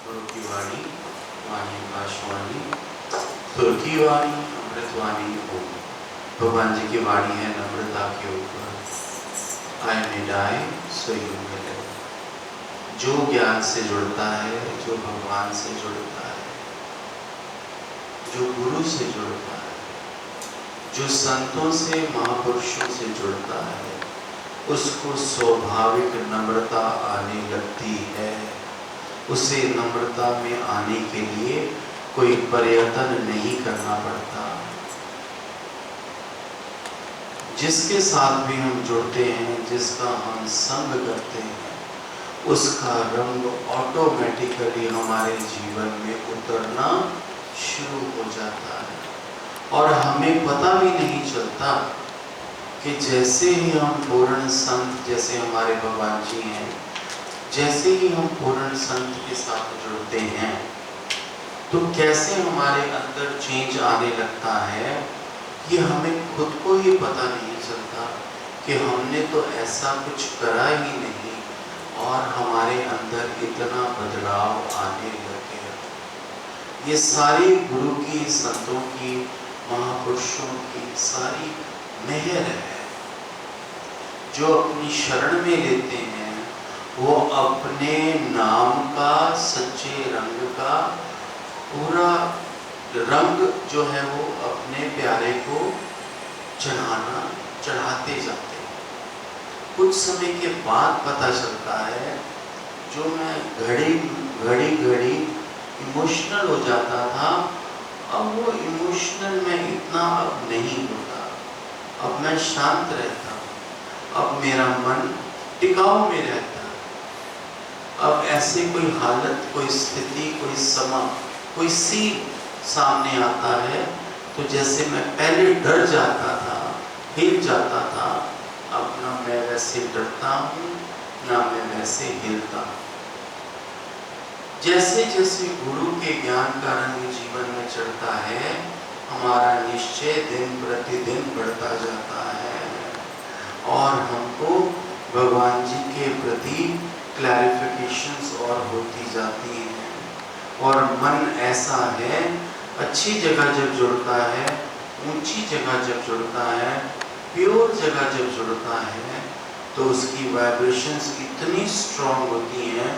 गुरु की वाणी, वाणी आकाशवाणी, सुर की वाणी, अमृतवाणी हो। भगवान जी की वाणी है नम्रता के ऊपर। आए मिटाए सो यूं मिले। जो ज्ञान से जुड़ता है, जो भगवान से जुड़ता है, जो गुरु से जुड़ता है, जो संतों से महापुरुषों से जुड़ता है, उसको स्वाभाविक नम्रता आने लगती है। उसे नम्रता में आने के लिए कोई प्रयत्न नहीं करना पड़ता। जिसके साथ भी हम जुड़ते हैं, जिसका हम संग करते हैं, उसका रंग ऑटोमेटिकली हमारे जीवन में उतरना शुरू हो जाता है और हमें पता भी नहीं चलता कि जैसे ही हम पूर्ण संत, जैसे हमारे भगवान जी हैं, जैसे ही हम पूर्ण संत के साथ जुड़ते हैं तो कैसे हमारे अंदर चेंज आने लगता है, ये हमें खुद को ही पता नहीं चलता कि हमने तो ऐसा कुछ करा ही नहीं और हमारे अंदर इतना बदलाव आने लग गया। ये सारी गुरु की, संतों की, महापुरुषों की सारी मेहर है। जो अपनी शरण में लेते हैं वो अपने नाम का, सच्चे रंग का पूरा रंग जो है वो अपने प्यारे को चढ़ाते जाते हैं। कुछ समय के बाद पता चलता है, जो मैं घड़ी इमोशनल हो जाता था, अब वो इमोशनल में इतना अब नहीं होता। अब मैं शांत रहता हूँ, अब मेरा मन टिकाव में रहता है। अब ऐसे कोई हालत, कोई स्थिति, कोई समा, कोई सीन सामने आता है तो जैसे मैं पहले डर जाता था, हिल जाता था, अब ना मैं वैसे डरता हूँ, ना मैं वैसे हिलता हूँ। जैसे जैसे गुरु के ज्ञान का रंग जीवन में चढ़ता है, हमारा निश्चय दिन प्रतिदिन बढ़ता जाता है और हमको भगवान जी के प्रति क्लैरिफिकेशंस और होती जाती हैं। और मन ऐसा है, अच्छी जगह जब जुड़ता है, ऊंची जगह जब जुड़ता है, प्योर जगह जब जुड़ता है, तो उसकी वाइब्रेशंस इतनी स्ट्रॉन्ग होती हैं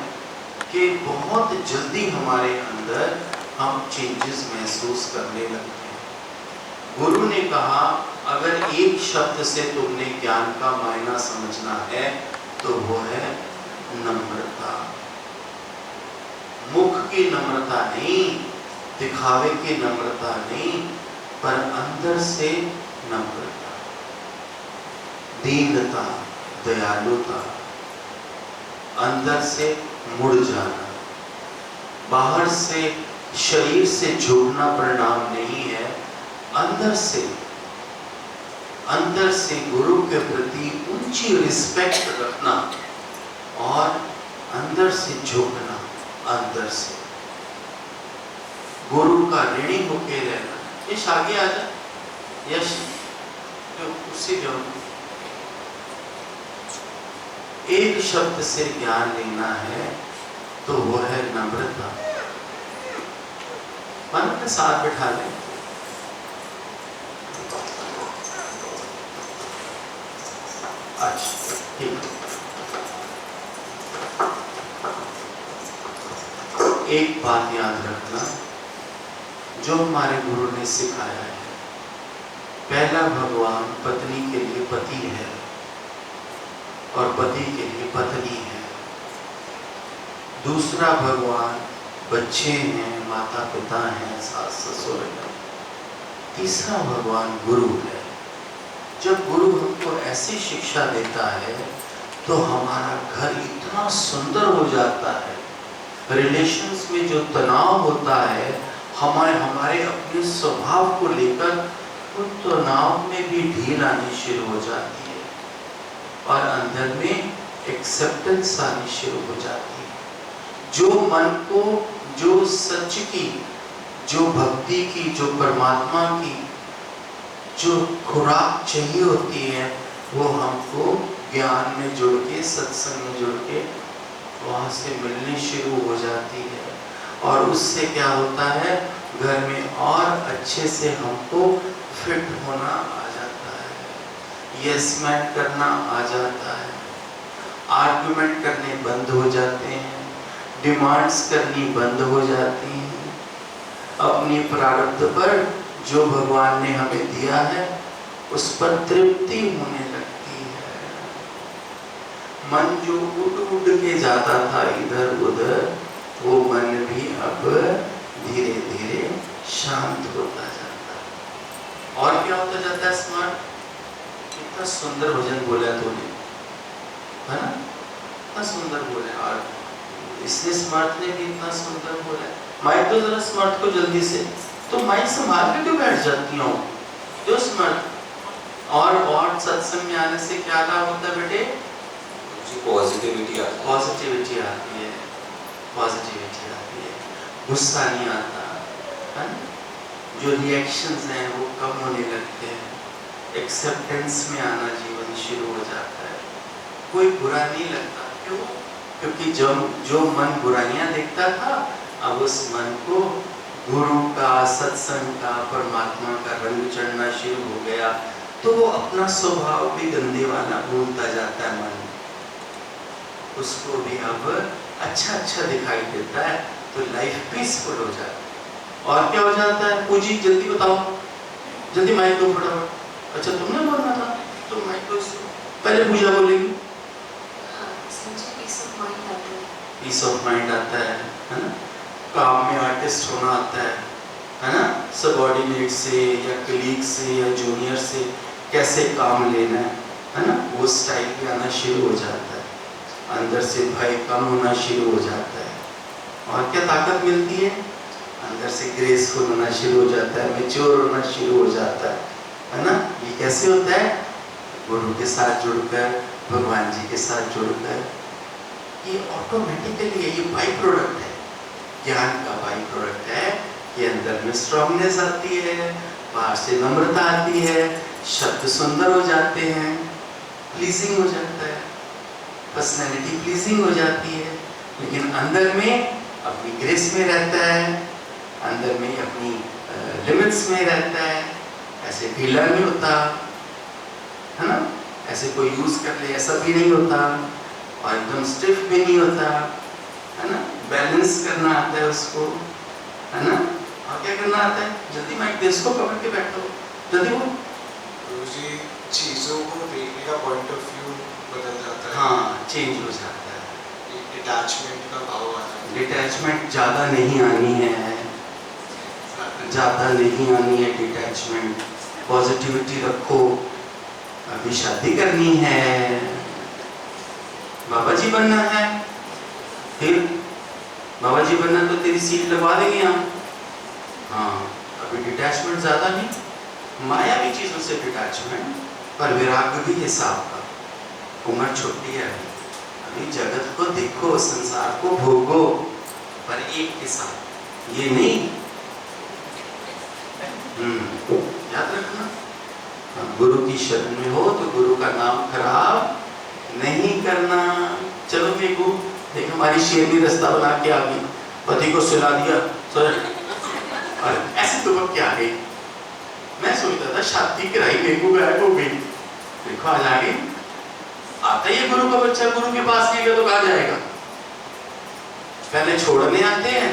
कि बहुत जल्दी हमारे अंदर हम चेंजेस महसूस करने लगते हैं। गुरु ने कहा, अगर एक शब्द से तुमने ज्ञान का मायना समझना है तो वो है नम्रता। मुख की नम्रता नहीं, दिखावे की नम्रता नहीं, पर अंदर से नम्रता, दीनता, दयालुता, अंदर से मुड़ जाना। बाहर से, शरीर से झुकना परिणाम नहीं है, अंदर से गुरु के प्रति ऊंची रिस्पेक्ट रखना और अंदर से झुकना, अंदर से गुरु का ऋणी होके रहना। यश आगे आ जा, यश उसी जो एक शब्द से ज्ञान लेना है तो वो है नम्रता। मन के साथ बिठा ले। अच्छा, ठीक। एक बात याद रखना, जो हमारे गुरु ने सिखाया है, पहला भगवान पत्नी के लिए पति है और पति के लिए पत्नी है। दूसरा भगवान बच्चे हैं, माता पिता हैं, सास ससुर हैं। तीसरा भगवान गुरु है। जब गुरु हमको ऐसी शिक्षा देता है तो हमारा घर इतना सुंदर हो जाता है। रिलेशंस में जो तनाव होता है, हमारे अपने स्वभाव को लेकर, उन तनाव में भी ढील आनी शुरू हो जाती है और अंदर में एक्सेप्टेंस आनी शुरू हो जाती है। जो मन को, जो सच की, जो भक्ति की, जो परमात्मा की जो खुराक चाहिए होती है, वो हमको ज्ञान में जुड़ के, सत्संग में जुड़ के वहाँ से मिलनी शुरू हो जाती है। और उससे क्या होता है, घर में और अच्छे से हमको फिट होना आ जाता है, यस मैन करना आ जाता है, आर्गुमेंट करने बंद हो जाते हैं, डिमांड्स करनी बंद हो जाती हैं। अपनी प्रारब्ध पर जो भगवान ने हमें दिया है उस पर तृप्ति होने लगती है। मन जो उड़ उड़ के जाता था इधर उधर, वो मन भी अब धीरे धीरे शांत होता जाता है। और क्या होता जाता है स्मार्ट? कितना सुंदर भजन बोला तूने, है ना? इतना सुंदर बोला। और इसने स्मार्ट ने भी इतना सुंदर बोला। माइक तो जरा स्मार्ट को जल्दी से, तो माइक संभाल के क्यों बैठ जाती हो? क्यों स्मार्ट? और सत्संग में आने से क्या लाभ होता है बेटे? पॉजिटिविटी आती है, पॉजिटिविटी आती है, पॉजिटिविटी आती है, गुस्सा नहीं आता है, जो रिएक्शंस हैं वो कम होने लगते हैं, एक्सेप्टेंस में आना जीवन शुरू हो जाता है, कोई बुरा नहीं लगता। क्यों? क्योंकि जो मन बुराइयां देखता था, अब उस मन को गुरु का, सत्संग का, परमात्मा का रंग चढ़ना शुरू हो गया, तो वो अपना स्वभाव भी गंदे वाला भूलता जाता है मन, उसको भी अब अच्छा अच्छा दिखाई देता है, तो लाइफ पीसफुल हो जाता है। और क्या हो जाता है? पूजी जल्दी बताओ, जल्दी माइक दो फटाफट। अच्छा तुमने बोलना था, तुम माइक दो इसको, पहले पूजा बोलेगी। पीस ऑफ माइंड आता है ना? काम में आर्टिस्ट होना आता है ना? सबऑर्डिनेट से या कलीग से या जूनियर से कैसे काम लेना है ना? वो स्टाइल भी आना शुरू हो जाता है, अंदर से भय कम होना शुरू हो जाता है। और क्या ताकत मिलती है? अंदर से ग्रेसफुल होना शुरू हो जाता है, मैच्योर होना शुरू हो जाता है ना? ये कैसे होता है? गुरु के साथ जुड़कर, भगवान जी के साथ जुड़कर। ये ऑटोमेटिकली ये बाई प्रोडक्ट है, ज्ञान का बाई प्रोडक्ट है। ये अंदर में स्ट्रॉन्गनेस आती है, बाहर से नम्रता आती है, शब्द सुंदर हो जाते हैं, प्लीजिंग हो जाता है, पर्सनैलिटी प्लीजिंग हो जाती है, लेकिन अंदर में अपनी ग्रेस में रहता है, अंदर में अपनी लिमिट्स में रहता है, ऐसे ढीला नहीं होता है ना? ऐसे कोई यूज कर ले ऐसा भी नहीं होता, और एकदम स्टिफ भी नहीं होता है ना? बैलेंस करना आता है उसको, है ना? और क्या करना आता है? जल्दी माइक दे, इसको पकड़ के बैठो, जल्दी बोल। गुरुजी, चीजों को देखने का पॉइंट ऑफ व्यू बदल जाता है। हाँ, चेंज हो जाता है, डिटैचमेंट का भाव आता है। डिटैचमेंट ज़्यादा नहीं आनी है, ज़्यादा नहीं आनी है डिटैचमेंट। पॉजिटिविटी रखो। अभी शादी करनी है, बाबा जी बनना है, फिर बाबा जी बनना तो तेरी सीट लगवा देंगे हम। हाँ, अभी डिटैचमेंट ज़्यादा नहीं, मायावी चीज़ों से डिटैचमेंट, पर विराग भी हिसाब का। उम्र छोटी है अभी, जगत को देखो, संसार को भोगो, पर एक के साथ, ये नहीं। याद रखना, गुरु की शरण में हो तो गुरु का नाम खराब नहीं करना। चलो देखो, देख हमारी शेरनी रास्ता बना के आ गई, पति को सुला दिया, और ऐसे तो क्या आ गई। मैं सोचता था शादी कराई, देखो गायब हो गई, देखो आज आ गई। आता ही है गुरु का बच्चा, गुरु के पास नहीं गया तो कहाँ जाएगा? पहले छोड़ने आते हैं,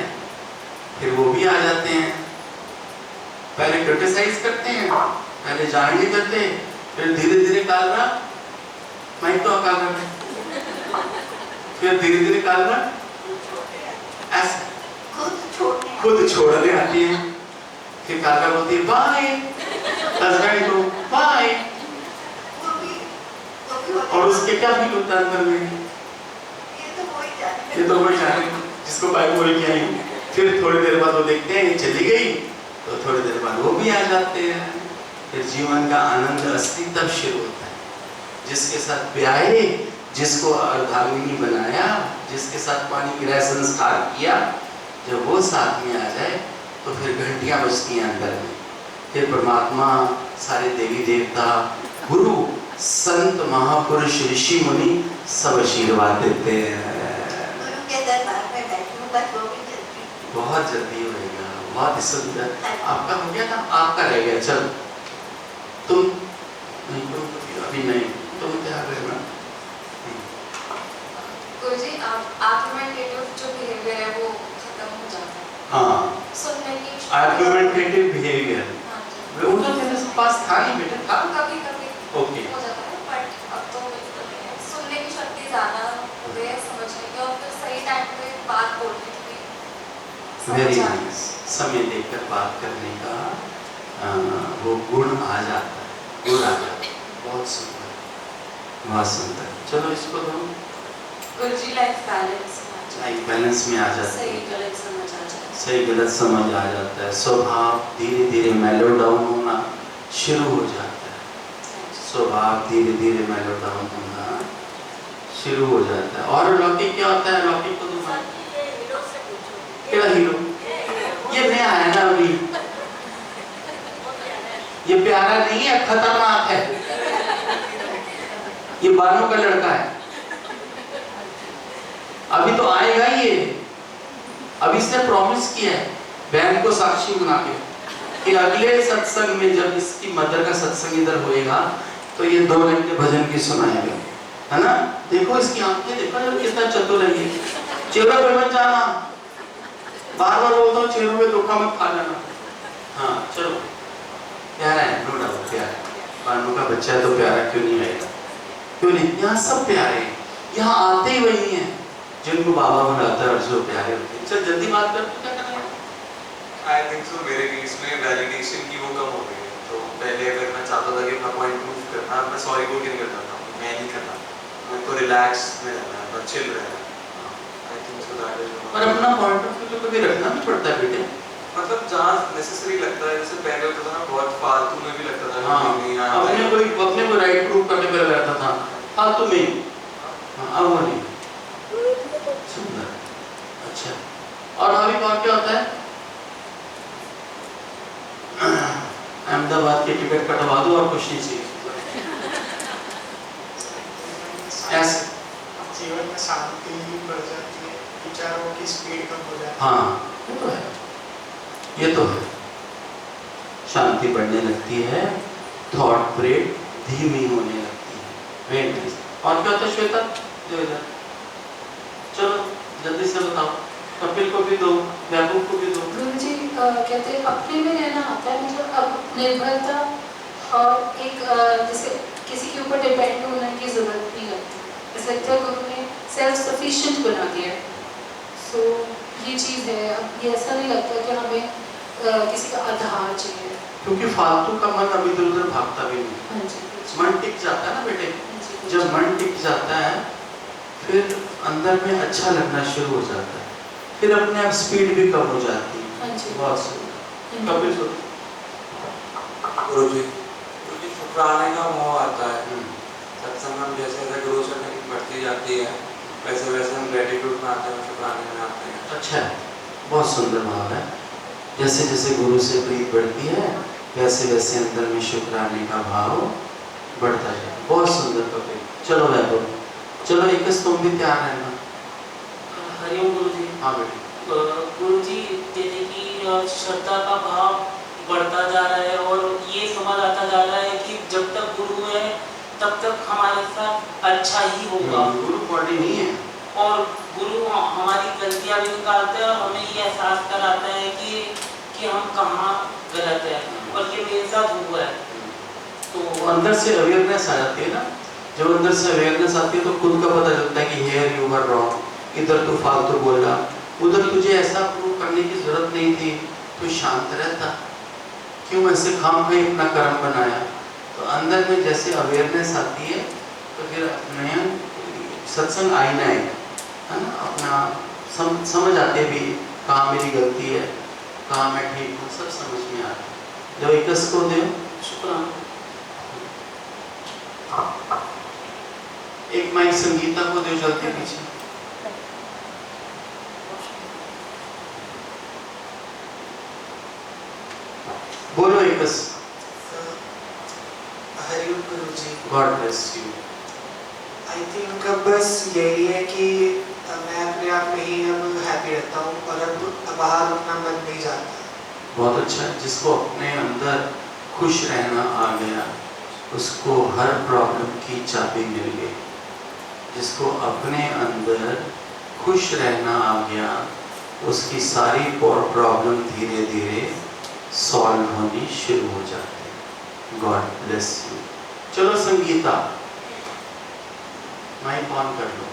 फिर वो भी आ जाते हैं, पहले क्रिटिसाइज करते हैं, पहले जान नहीं करते, फिर धीरे धीरे काल रहा, मैं तो अकाल रहा, फिर धीरे धीरे काल रहा, ऐसे खुद छोड़ने आती है, फिर काल रहा बोलती है बाय, हस्बैंड को बाय, और उसके क्या फील होता है अंदर में? ये तो वही जाने जिसको बाय बोल के आई। फिर थोड़ी देर बाद वो देखते हैं ये चली गई, तो थोड़ी देर बाद वो भी आ जाते हैं। फिर जीवन का आनंद असली तब शुरू होता है, जिसके साथ ब्याहे, जिसको अर्धांगिनी बनाया, जिसके साथ पानी गिराया, संस्कार किया, जब वो साथ में आ जाए तो फिर घंटियां बजती हैं अंदर में। फिर परमात्मा, सारे देवी देवता, गुरु, संत, महापुरुष, ऋषि मुनि सब आशीर्वाद देते हैं। गुरु के दरबार में बैठने पर वो भी जल्दी बहुत जल्दी होएगा, बहुत सुंदर। आपका हो गया ना, आपका रह गया। चलो तुम नहीं, तुम अभी नहीं, तुम तैयार रहना। गुरुजी, आर्गुमेंटेटिव जो बिहेवियर है वो खत्म हो जाता है। हाँ, सुनने की आर्गुमेंटेटिव बिहेवियर हाँ जी। वो तो तेरे पास था नहीं बेटा, था। कभी कभी ओके, हो जाता है, बट अब तो बिल्कुल नहीं है। सुनने की शक्ति ज़्यादा हो गई है, समझने की, और फिर सही टाइम पे बात बोलने की भी वेरी समझ आ रही है। नाइस। समय लेकर बात करने का वो गुण आ जाता है, गुण आ जाता है। बहुत सुंदर, बहुत सुंदर। चलो इसको दो। गुरुजी, लाइफ बैलेंस लाइफ बैलेंस में आ जाता सही है, गलत समझ आ जाए। सही गलत समझ आ जाता है। स्वभाव धीरे धीरे मेलो डाउन होना शुरू हो जाता है। स्वभाव धीरे धीरे मेलो डाउन होना शुरू हो जाता है। और लौकिक क्या होता है? लौकिक को तुम्हारे क्या हीरो? ये नया है ना अभी, ये प्यारा नहीं है, खतरनाक है। ये बानों का लड़का है, अभी तो आएगा ये। अभी इसने प्रॉमिस किया है बहन को साक्षी बना के कि अगले सत्संग में जब इसकी मदर का सत्संग इधर होएगा तो ये 2 घंटे भजन की सुनाएगा, है ना? देखो इसकी आंखें, देखो जब कितना चतुर है ये। चेहरों पे मत जाना, बार बार बोलता हूँ, चेहरों पे धोखा मत खा जाना। हाँ चलो, प्यारा है, नो डाउट प्यारा है। बानू का बच्चा है तो प्यारा क्यों नहीं आएगा? क्यों नहीं? यहाँ सब प्यारे हैं, यहाँ आते ही वही हैं जिनको बाबा बनाता है और जो प्यारे होते हैं। चल जल्दी बात कर, तू क्या कर रहा है? आई थिंक सो मेरे केस में वैलिडेशन की वो कम हो गई है। तो पहले अगर मैं चाहता था कि अपना पॉइंट प्रूव करना, मैं सॉरी बोल के नहीं करता था, मैं नहीं करना, मेरे को रिलैक्स में रहना है, बस चिल रहना है। I think so that is. पर अपना पॉइंट ऑफ व्यू तो कभी रखना भी पड़ता है बेटे। मतलब जहाँ नेसेसरी लगता है, जैसे पहले होता था ना, बहुत फालतू में भी लगता था। हाँ, अपने को राइट प्रूव करने पर रहता था, फालतू में। हाँ, अब वो नहीं। सुंदर, अच्छा। और अभी और क्या होता है? अहमदाबाद की टिकट कटवा दो और कुछ नहीं चाहिए। ऐसे जीवन में शांति बढ़ जाती है, विचारों की स्पीड कम हो जाती है। हाँ, ये तो है, ये तो है। शांति बढ़ने लगती है, थॉट ब्रेक धीमी होने लगती है। Very nice. और क्या होता है श्वेता? चलो जल्दी से बताओ। कपिल को भी दो, महबूब को भी दो। गुरुजी कहते हैं अपने में रहना आता है, मतलब अब निर्भरता और एक जैसे किसी के ऊपर डिपेंड होने की जरूरत नहीं लगती। ऐसा लगता है गुरु ने सेल्फ सफिशिएंट बना दिया। सो ये चीज़ है, अब ये ऐसा नहीं लगता कि हमें किसी का आधार चाहिए। क्योंकि फालतू का मन अभी इधर उधर भागता भी नहीं। हाँ जी, मन टिक जाता है ना बेटे। हाँ जी। जब मन टिक जाता है फिर अंदर में अच्छा लगना शुरू हो जाता है, फिर अपने आप स्पीड भी कम हो जाती है। हाँ जी। बहुत सुंदर। कपिल को गुरुजी, शुक्राने का मोह आता है। सत्संग हम जैसे जैसे गुरु से बढ़ती जाती है, वैसे वैसे हम ग्रेटिट्यूड में आते हैं, शुक्राने में आते हैं। अच्छा है, बहुत सुंदर भाव है। जैसे जैसे गुरु से प्रीत बढ़ती है वैसे वैसे अंदर में शुक्राने का भाव बढ़ता है। बहुत सुंदर कपिल। चलो वैभव, चलो एक तुम भी तैयार रहना। हरिओम गुरुजी। हाँ बेटी। गुरुजी, जैसे कि श्रद्धा का भाव बढ़ता जा रहा है और ये समझ आता जा रहा है कि जब तक गुरु है तब तक हमारे साथ अच्छा ही होगा। गुरु बॉडी नहीं है, और गुरु हमारी गलतियां भी निकालते हैं और हमें ये एहसास कराता है कि हम कहाँ गलत है और ये मेरे साथ हुआ है। तो अंदर से अवेयरनेस आ जाती है ना। जब अंदर से अवेयरनेस आती है तो खुद का पता चलता है कि हियर यू वर रॉन्ग, इधर तू फालतू बोला, उधर तुझे ऐसा प्रूव करने की जरूरत नहीं थी, तू शांत रहता, क्यों ऐसे खामखा अपना कर्म बनाया। तो अंदर में जैसे अवेयरनेस आती है तो फिर नया सत्संग आईना है ना, अपना समझ आते भी कहाँ मेरी गलती है, कहाँ मैं ठीक हूँ, सब समझ में आता है। जब एकस को दे शुक्राना। एक माइक संगीता को दे चलते पीछे। बोलो एकस। Hari Om Guruji. God bless you. I think बस यही है कि मैं अपने आप में ही अब हैप्पी रहता हूँ और अब बाहर उतना मन नहीं जाता। बहुत अच्छा है। जिसको अपने अंदर खुश रहना आ गया उसको हर प्रॉब्लम की चाबी मिल गई। जिसको अपने अंदर खुश रहना आ गया उसकी सारी प्रॉब्लम धीरे धीरे सॉल्व होनी शुरू हो जाती है। God bless you. चलो संगीता, माइक ऑन कर लो।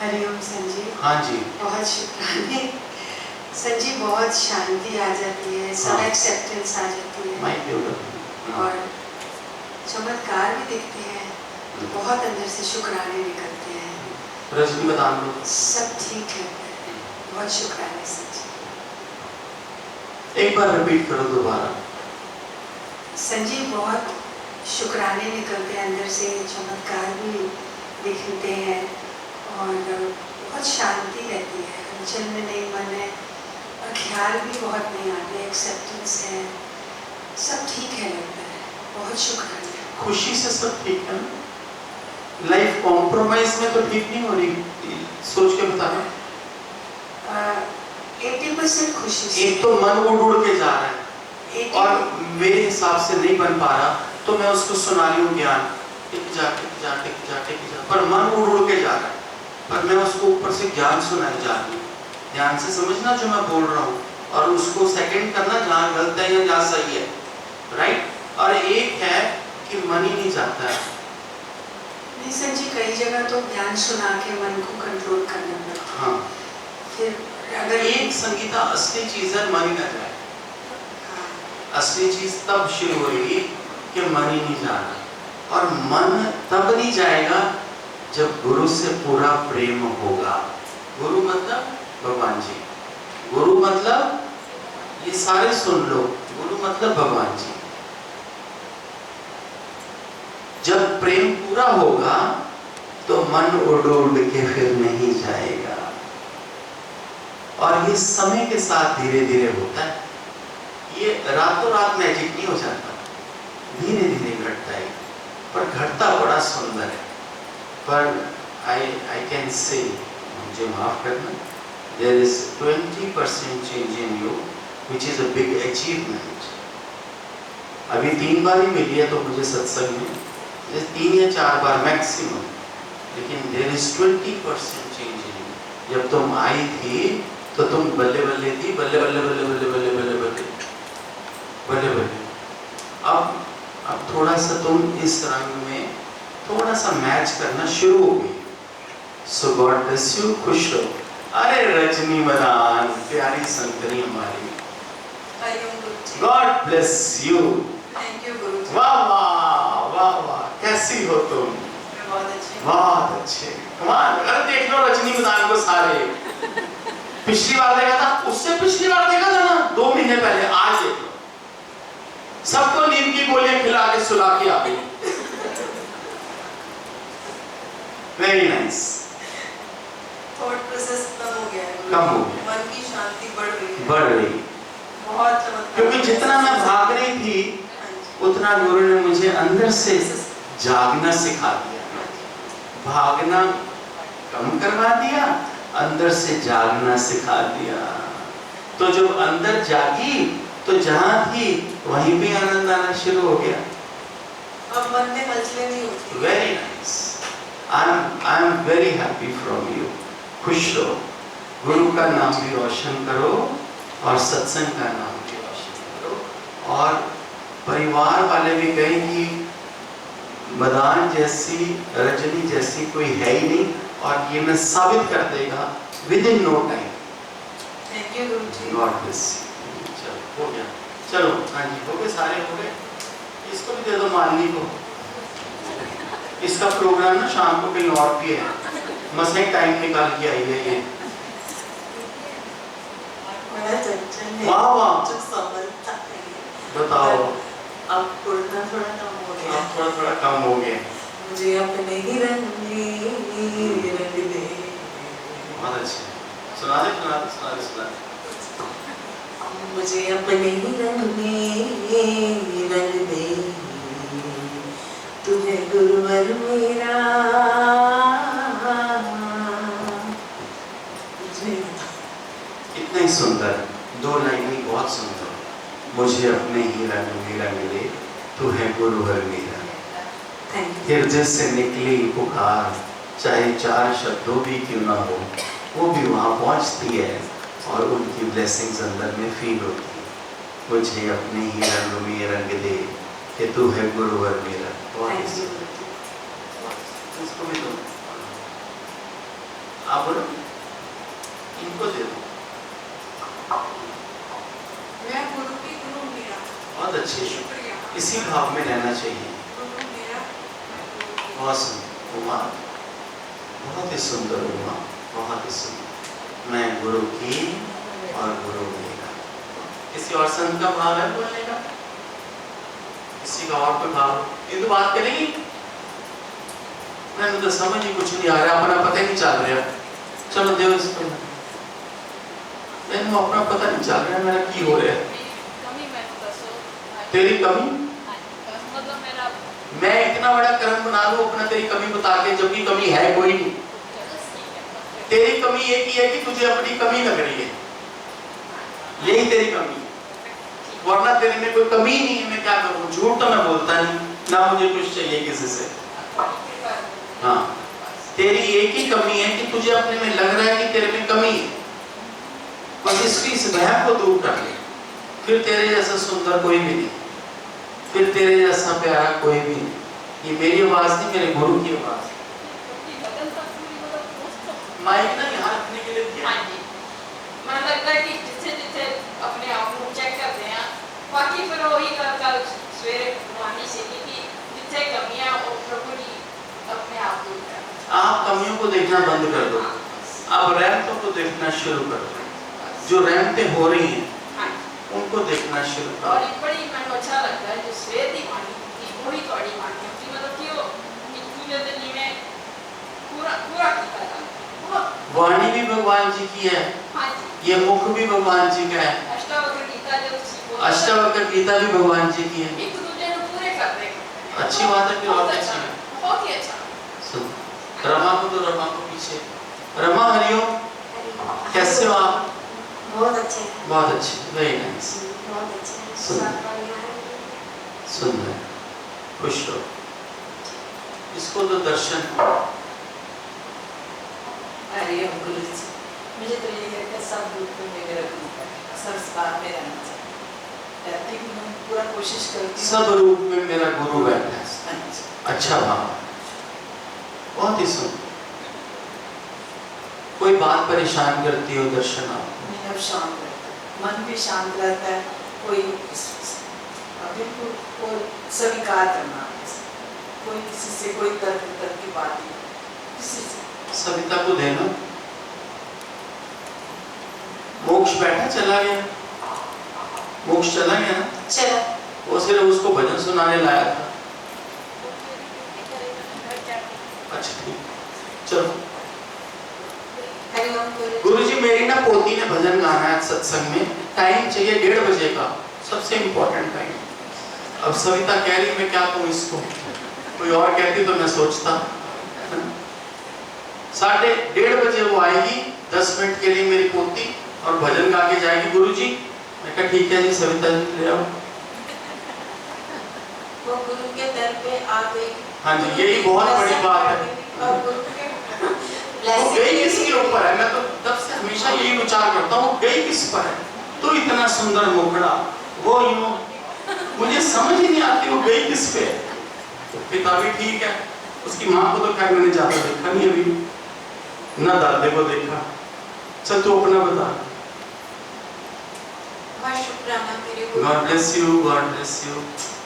हरिओम संजीव। हाँ जी। बहुत शुक्राने संजीव। बहुत शांति आ जाती है, सब हाँ। एक्सेप्टेंस आ जाती है माइक दे दो। और चमत्कार भी दिखते हैं, तो बहुत अंदर से शुक्राने निकलते हैं, रजनी बदान लो। सब ठीक है। बहुत शुक्राने संजीव। एक बार रिपीट करो दोबारा। संजीव बहुत शुक्राने निकलते हैं अंदर से, चमत्कार भी दिखते हैं और बहुत शांति रहती है, हलचल में नहीं मन है और ख्याल भी बहुत नहीं आते, एक्सेप्टेंस है, सब ठीक है लगता है। बहुत शुक्राना। खुशी से सब ठीक है ना? लाइफ कॉम्प्रोमाइज में तो ठीक नहीं हो रही? सोच के बताना। 80% खुशी से। एक तो मन उड़ उड़ के जा रहा है और मेरे हिसाब से नहीं बन पा रहा, तो मैं उसको सुना रही हूँ ज्ञान, टिक जा टिक जा टिक जा टिक जा, पर मन उड़ उड़ के जा रहा है, पर मैं उसको ऊपर से ज्ञान सुनाई जा रही हूँ। ध्यान से समझना जो मैं बोल रहा हूँ और उसको सेकंड करना जहाँ गलत है या जहाँ सही है, राइट? और एक है कि मन ही नहीं जाता है। नहीं सर जी, कई जगह तो ज्ञान सुना के मन को कंट्रोल करना पड़ता है। हाँ, फिर अगर एक संगीता असली चीज है, मन ही ना जाए। असली चीज तब शुरू होगी कि मन ही नहीं जाना, और मन तब नहीं जाएगा जब गुरु से पूरा प्रेम होगा। गुरु मतलब भगवान जी, गुरु मतलब ये सारे सुन लो, गुरु मतलब भगवान जी। जब प्रेम पूरा होगा तो मन उड़ उड़ के फिर नहीं जाएगा, और ये समय के साथ धीरे धीरे होता है। ये रातों रात मैजिक नहीं हो जाता, धीरे धीरे घटता है, पर घटता बड़ा सुंदर है। पर आई कैन से, मुझे माफ करना, there is 20% change in you, which is a big achievement. अभी 3 बार ही मिली है तो मुझे सत्संग में 3 या 4 बार मैक्सिमम, लेकिन there is 20% change in you. जब तुम आई थी तो तुम बल्ले बल्ले थी, बल्ले बल्ले बल्ले बल्ले बल्ले बल्ले बल्ले बल्ले बल्ले। अब थोड़ा सा तुम इस रंग में थोड़ा सा मैच करना शुरू हो गई। सो गॉड ब्लेस यू, खुश रहो। अरे रजनी मदान, प्यारी संतरी हमारी, God bless you. Thank you Guru जी। वाह वाह वाह वाह, कैसी हो तुम? बहुत अच्छे। बहुत अच्छे, कमाल। अरे देख लो रजनी मदान को सारे, पिछली बार देखा था, उससे पिछली बार देखा था ना, 2 महीने पहले, आज देख लो, सबको नींद की गोलियां खिला के सुला के आ गई। Very nice. थॉट प्रोसेस कम हो गया है, कम हो गया, मन की शांति बढ़ रही है, बढ़ रही, बहुत चमत्कार। क्योंकि जितना मैं भाग रही थी उतना गुरु ने मुझे अंदर से जागना सिखा दिया, भागना कम करवा दिया, अंदर से जागना सिखा दिया। तो जब अंदर जागी तो जहां थी वहीं पे आनंद आना शुरू हो गया। अब मन में हलचलें नहीं होती। Very nice, I am very happy from you. खुश रहो, गुरु का नाम भी रोशन करो और सत्संग का नाम भी रोशन करो। और परिवार वाले भी कहें कि मदान जैसी, रजनी जैसी कोई है ही नहीं, और ये मैं साबित कर देगा within no time. Thank you Guru ji. God bless you. चलो हो गया, चलो हाँ जी, हो गए, सारे हो गए। इसको भी दे दो मालिनी को, इसका प्रोग्राम ना शाम को कहीं और भी है, मसले टाइम निकाल के आई है ये। बड़ा चंचल है, वाह वाह, जो संभलता है। बताओ। अब थोड़ा थोड़ा कम हो गया। अब थोड़ा थोड़ा कम हो गया। मुझे अपने ही रंग दे। बहुत अच्छे, सुना दे सुना दे सुना दे सुना दे। मुझे अपने ही रंग दे, तुझे गुरुवर मेरा, कुछ नहीं होता। इतना ही सुंदर, दो लाइनें बहुत सुंदर। मुझे अपने ही रंग में रंग ले, तू है गुरुवर मेरा। Thank you. हृदय से निकली पुकार, चाहे 4 शब्दों भी क्यों ना हो, वो भी वहाँ पहुँचती है और उनकी ब्लेसिंग्स अंदर में फील होती है। मुझे अपने ही रंग में रंग दे, कि तू है गुरुवर मेरा। बहुत ही थैंक यू। सुंदर। इसको भी दो, आप बोलो, इनको दे दो। मैं गुरु की गुरु मेरा। बहुत अच्छे, शुक्रिया। इसी भाव में रहना चाहिए। गुरु मेरा। बहुत सुंदर उमा, बहुत ही सुंदर उमा, बहुत ही सुंदर। मैं गुरु की और गुरु मेरा। किसी और संत का भाव है बोलने का? किसी का और कोई भाव? ये तो बात करेंगी। मैंने तो समझ ही कुछ नहीं आ रहा, अपना पता ही नहीं चल रहा। चलो देव इसको, मैंने अपना पता नहीं चल रहा मेरा की हो रहा है। तेरी कमी? मैं इतना बड़ा कर्म बना लूं अपना तेरी कमी बता के, जबकि कमी है कोई नहीं। तेरी कमी एक ही है कि तुझे अपनी कमी लग रही है, यही तेरी कमी है। वरना तेरे में कोई कमी नहीं है। मैं क्या करूं? झूठ तो मैं बोलता नहीं ना, मुझे कुछ चाहिए किसी से। हाँ, तेरी एक ही कमी है कि तुझे अपने में लग रहा है कि तेरे में कमी है। बस इस वहम को दूर कर ले, फिर तेरे जैसा सुंदर कोई भी नहीं, फिर तेरे जैसा प्यारा कोई भी नहीं। ये मेरी आवाज नहीं, मेरे गुरु की आवाज। माइक ना यहाँ रखने के लिए दिया। मन लगता है कि जिससे जिससे अपने आप को चेक करते हैं, बाकी फिर वही कल सवेरे वाणी से कि जिससे कमियां और प्रभु जी अपने आप दूर कर। आप कमियों को देखना बंद कर दो, अब रहमतों को देखना शुरू कर दो। जो रहमतें हो रही हैं उनको देखना शुरू करो। और बड़ी मन अच्छा लगता है जो सवेर की वाणी की वही थोड़ी वाणी होती, मतलब कि वो पूरे दिन में पूरा पूरा किया जाता है। वाणी भी भगवान जी की है, हाँ जी, ये मुख भी भगवान जी का है, अष्टावक्र गीता जो अष्टावक्र गीता भी भगवान जी की है। एक दूसरे को पूरे करते हैं। अच्छी बात है, फिर और बहुत अच्छी अच्छा, है। बहुत ही अच्छा। सुन, रमा को तो रमा को पीछे। रमा हरिओम, कैसे हो आप? बहुत अच्छे। बहुत अच्छे, वेरी नाइस। बहुत अच्छे। सुंदर, खुश रहो। इसको तो दर्शन। अरे गुरु जी, मुझे तो ये लगता है सब रूप में मेरा गुरु है, संस्कार में रहना चाहिए। रहती हूँ मैं पूरा कोशिश करती हूँ। सब रूप में मेरा गुरु बैठा है। अच्छा भाव, बहुत ही सुंदर। कोई बात परेशान करती हो दर्शन आपको? मन शांत रहता है, मन भी शांत रहता है। कोई बिल्कुल कोई स्वीकार करना, कोई किसी से कोई तर्क की बात नहीं, किसी से। सविता को देना। मोक्ष बैठा चला गया, मोक्ष चला गया ना? चला। वो सिर्फ उसको भजन सुनाने लाया था। अच्छा ठीक, चलो। गुरुजी, मेरी ना पोती ने भजन गाना है सत्संग में, टाइम चाहिए 1:30 बजे का, सबसे इम्पोर्टेंट टाइम। अब सविता कह रही मैं क्या कहूँ इसको, कोई और कहती तो मैं सोचता। 1:30 बजे वो आएगी, 10 मिनट के लिए मेरी पोती, और भजन गा के जाएगी। गुरुजी, मैं कहा ठीक है जी, सविता जी ले आओ। वो गुरु के दर पे आ गई। हाँ जी, यही बहुत बड़ी बात है। और गुरु के वो गई किसके ऊपर है? मैं तो तब से हमेशा यही विचार करता हूँ, गई किस पर है? तो इतना सुंदर मुखड़ा, वो यूं, मुझे समझ ही नहीं आती वो गई किस पे। पिता भी ठीक है, उसकी माँ को तो खैर मैंने ज्यादा देखा नहीं अभी, ना दादे को देखा। चल तू अपना बता। बहुत शुक्राना मेरे गुरु। God bless you, God bless you.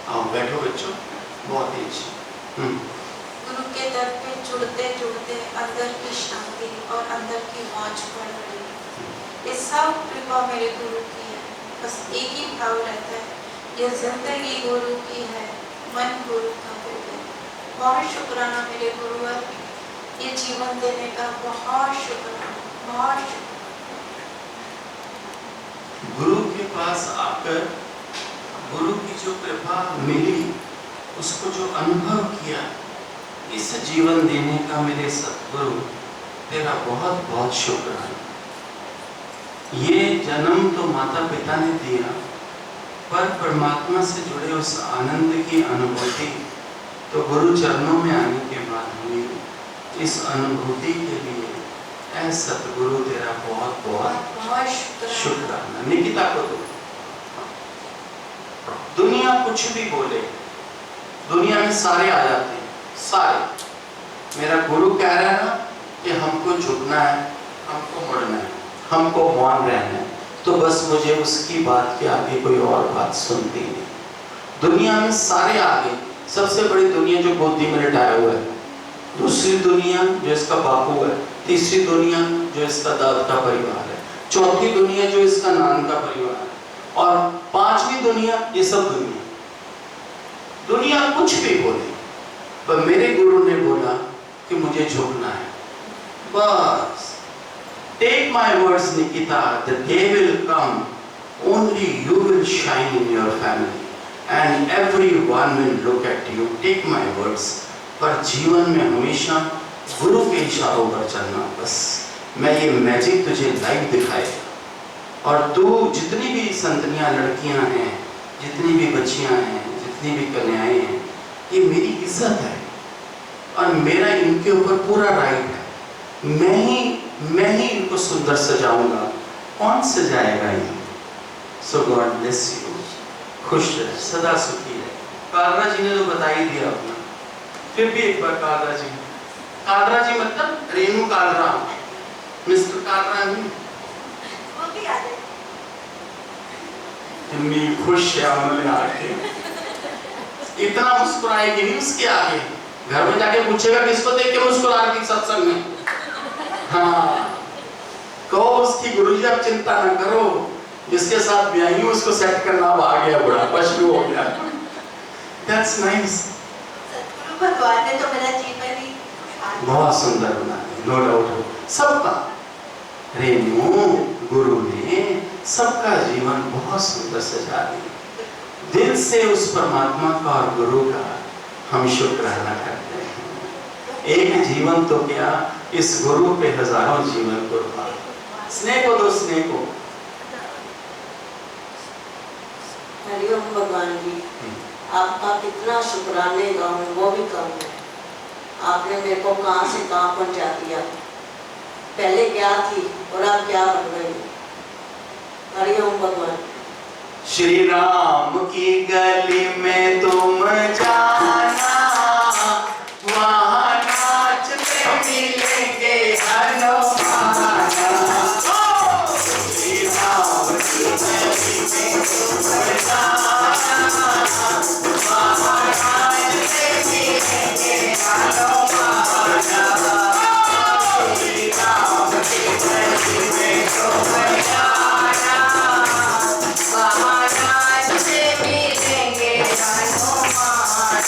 आओ बैठो बच्चों, बहुत ही अच्छी। गुरु के दर पे जुड़ते जुड़ते अंदर की शांति और अंदर की मौज बढ़ रही। ये सब कृपा मेरे गुरु की है। बस एक ही भाव रहता है, ये जिंदगी गुरु की है, मन गुरु का है। बहुत शुक्राना मेरे गुरुवर, ये जीवन देने का बहुत शुक्राना, बहुत शुक्राना। गुरु के पास आकर गुरु की जो कृपा मिली, उसको जो अनुभव किया, इस जीवन देने का मेरे सतगुरु तेरा बहुत बहुत शुक्राना। ये जन्म तो माता पिता ने दिया, पर परमात्मा से जुड़े उस आनंद की अनुभूति तो गुरु चरणों में आने के बाद हुई। इस अनुभूति के लिए ऐ सतगुरु तेरा बहुत बहुत शुक्राना। निकिता को दो। दुनिया कुछ भी बोले, दुनिया में सारे आ जाते हैं, सारे। मेरा गुरु कह रहा है ना कि हमको झुकना है, हमको मुड़ना है, हमको मौन रहना है, तो बस मुझे उसकी बात के आगे कोई और बात सुनती नहीं। दुनिया में सारे आगे, सबसे बड़ी दुनिया जो गोदी में लिटाया हुआ है, दूसरी दुनिया जो इसका बापू है, तीसरी दुनिया जो इसका दादा का परिवार है, चौथी दुनिया जो इसका नान का परिवार है, और पांचवी दुनिया ये सब दुनिया। दुनिया कुछ भी बोले, पर मेरे गुरु ने बोला कि मुझे झुकना है। बस take my words Nikita, the day will come, only you will shine in your family and everyone will look at you. Take my words. पर जीवन में हमेशा गुरु के इशारों पर चलना। बस मैं ये मैजिक तुझे लाइव दिखाएगा, और तू जितनी भी संतनियां लड़कियां हैं, जितनी भी बच्चियां हैं, जितनी भी कन्याएं हैं, ये मेरी इज्जत है और मेरा इनके ऊपर पूरा राइट है। मैं ही इनको सुंदर सजाऊंगा, कौन सजाएगा इनको? सो गॉड ब्लेस यू। खुश रहे, सदा सुखी रहे। कालरा जी ने तो बता ही दिया अपना, फिर भी एक बार कालरा जी मतलब रेणु कालरा, मिस्टर कालरा नहीं, वो भी आ जाए। इतनी खुश है उन्होंने आके, इतना मुस्कुराएगी नहीं उसके आगे। घर में जाके पूछेगा किसको देख के मुस्कुरा रही थी सत्संग में। हाँ, कहो उसकी गुरुजी आप चिंता न करो, जिसके साथ ब्याही हूं उसको सेट करना अब आ गया, बुढ़ापा शुरू हो गया। That's nice. सतगुरु भगवान ने तो मेरा जीवन ही बहुत सुंदर बना दिया, नो डाउट हो सबका। रेणु गुरु ने सबका जीवन बहुत सुंदर सजा दिया। दिल से उस परमात्मा का और गुरु का हम शुक्राना करते हैं। एक जीवन तो क्या, इस गुरु पे हजारों जीवन कुर्बान। स्नेह को दो, स्नेह को। हरिओम भगवान जी, आपका कितना शुक्राने गाऊं वो भी कम है। आपने मेरे को कहां से कहां पहुंचा दिया। पहले क्या थी और अब क्या बन गई। हरिओम भगवान। श्री राम की गली में तुम जाना, वहां नाचते मिलेंगे हनुमान। श्री राम की गली में तुम जाना, वहां नाचते मिलेंगे हनुमान। श्री राम की गली में तुम जाना, वहां नाचते मिलेंगे हनुमान।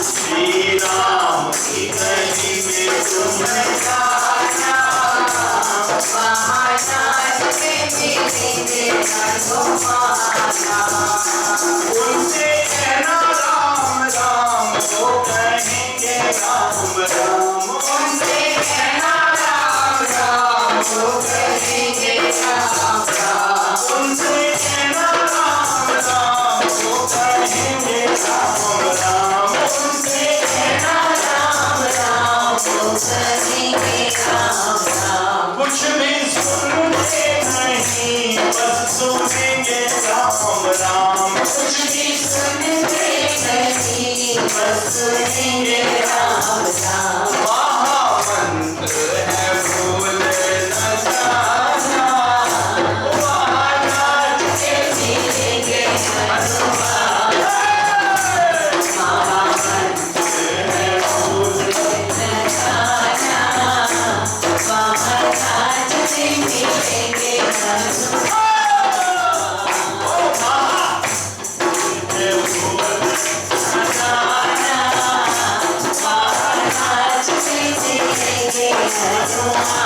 श्री राम की गली में तुम जाना, वहां नाचते मिलेंगे हनुमान। उनसे कहना राम राम, वो कहेंगे राम राम। उनसे कहना राम राम, वो कहेंगे राम राम। उनसे कहना राम राम, वो कहेंगे राम राम। उनसे कहना राम राम, वो कहेंगे राम राम। कुछ भी सुनते नहीं, बस सुनेंगे राम राम। कुछ भी सुनते नहीं, बस सुनेंगे राम राम। महामंत्र है भूल न जाना, वहाँ नाचते मिलेंगे हनुमान। महामंत्र है भूल न जाना, वहाँ नाचते मिलेंगे हनुमान। Hare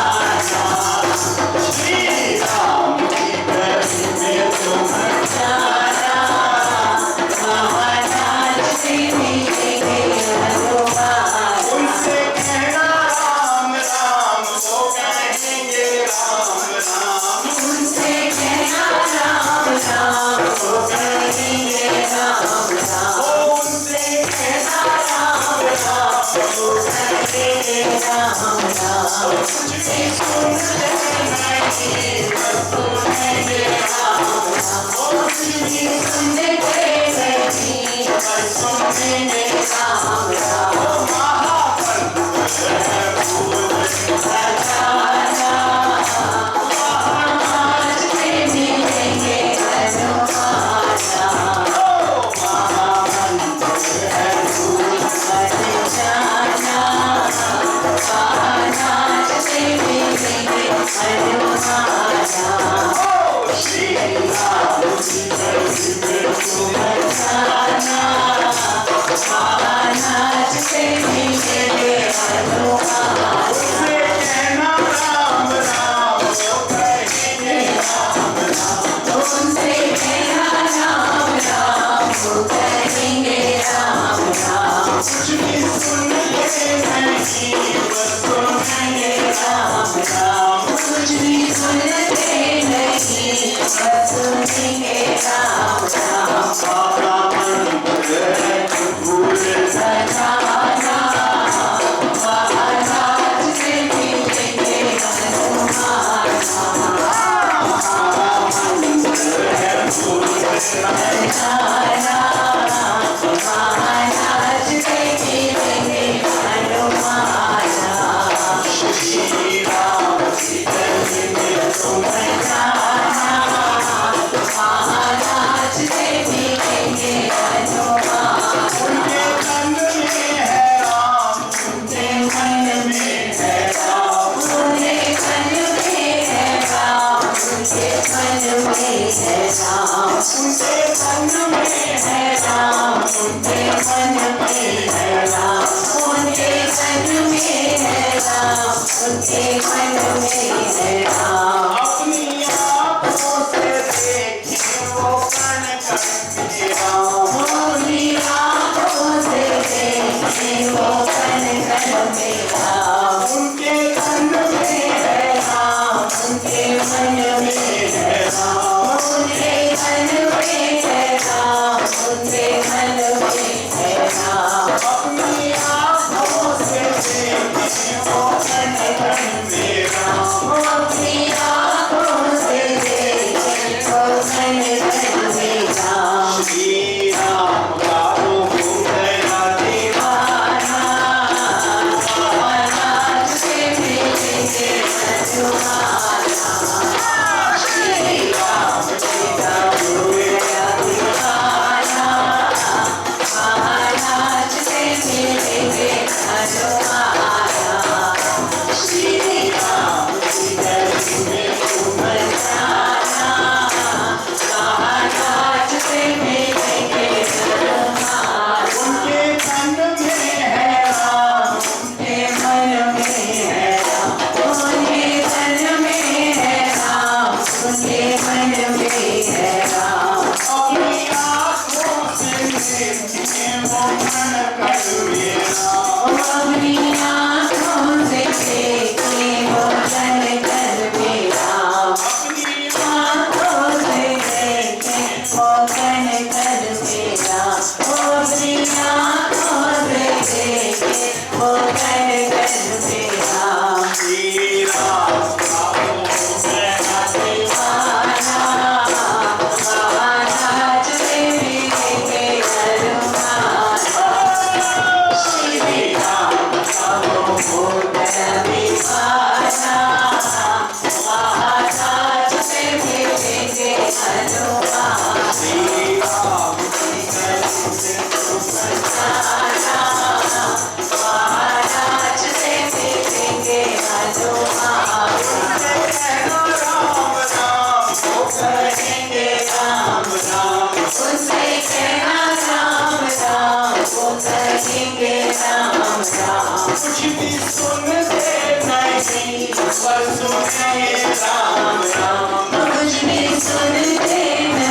सुने राम राम, कुछ भी सुनते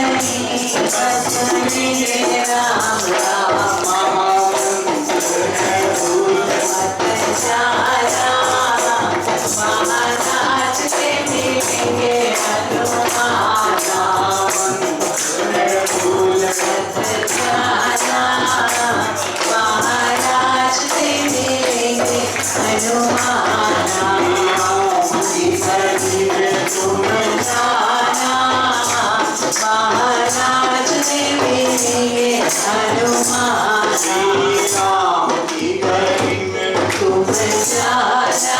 में तुम जाना, महाराज ने मिलेंगे हनुमान। श्री राम की गली में तुम जाना,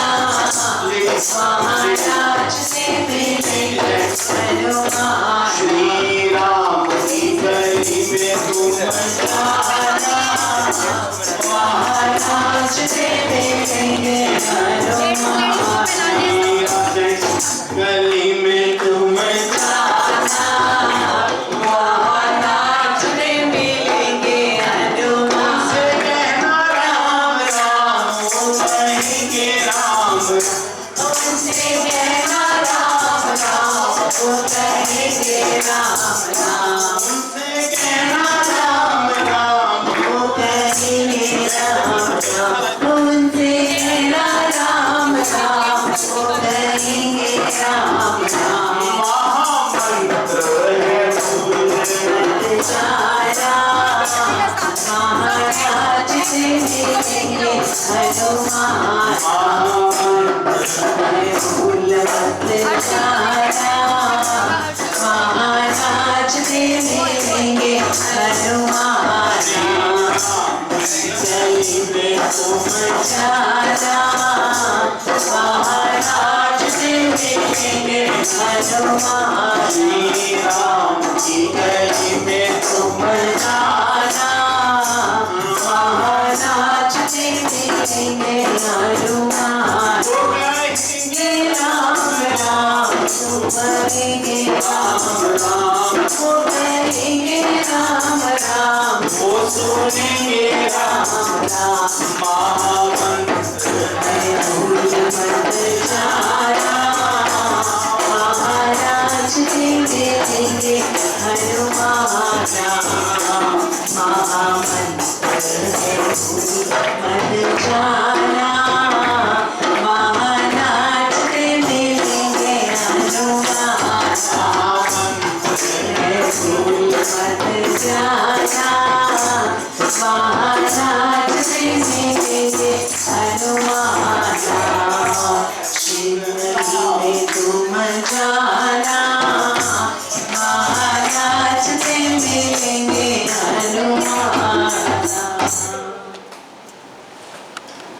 महाराज ने मिलेंगे हनुमान। श्री राम की गली में तुम जाना, महाराज ने मिलेंगे हनुमान। गली में तुम जाना, महाराज ने मिलेंगे हनुमान। से कहना राम राम, वो कहेंगे राम। उनसे कहना राम राम, वो कहेंगे राम राम। उनसे कहना राम राम, वो कहेंगे राम राम। उनसे कहना राम राम, वो कहेंगे राम राम। महामंत्र है सारा, महाराज से मिलेंगे हनुमान। फूल सारा, महाराज से मिलेंगे हनुमान। गली में तुम जाना, महाराज से मिलेंगे हनुमान। श्री राम की गली में तुम जाना, महाराज से मिलेंगे हनुमान। कहेंगे राम राम, वो कहेंगे राम राम। वो कहेंगे राम राम, वो सुनेंगे राम राम। महामंत्र है भूल मत जाना,